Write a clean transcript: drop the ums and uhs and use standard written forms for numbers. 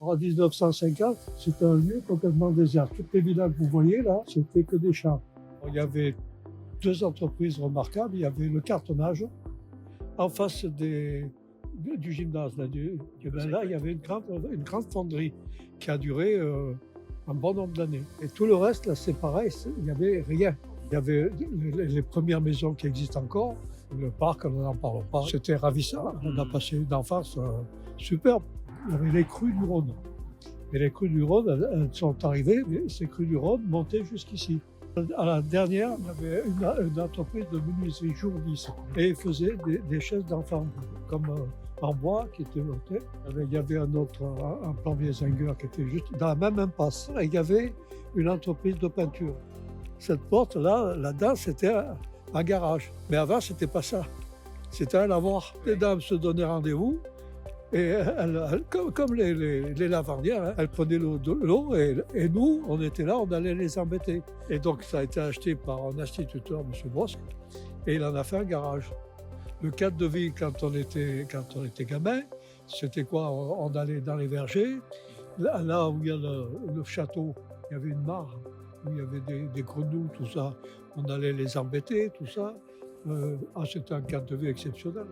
En 1950, c'était un lieu complètement désert. Toutes les villas que vous voyez là, c'était que des champs. Il y avait deux entreprises remarquables. Il y avait le cartonnage en face du gymnase. Là, là, il y avait une grande fonderie qui a duré un bon nombre d'années. Et tout le reste, là, c'est pareil, il n'y avait rien. Il y avait les premières maisons qui existent encore. Le parc, on n'en parle pas. C'était ravissant. On a passé une enfance superbe. Il y avait les crues du Rhône. Et les crues du Rhône, elles sont arrivées, ces crues du Rhône montaient jusqu'ici. À la dernière, il y avait une entreprise de menuiserie Jourdis et ils faisaient des chaises d'enfants, comme en bois qui étaient montées. Il y avait un plombier zingueur qui était juste dans la même impasse. Et il y avait une entreprise de peinture. Cette porte-là, là-dedans, c'était un garage. Mais avant, c'était pas ça. C'était un lavoir. Les dames se donnaient rendez-vous. Et comme les lavandières, hein, elles prenaient l'eau et nous, on était là, on allait les embêter. Et donc ça a été acheté par un instituteur, M. Brosque, et il en a fait un garage. Le cadre de vie quand on était gamin, c'était quoi? On allait dans les vergers, là où il y a le château, il y avait une mare, où il y avait des grenouilles, tout ça. On allait les embêter, tout ça. C'était un cadre de vie exceptionnel.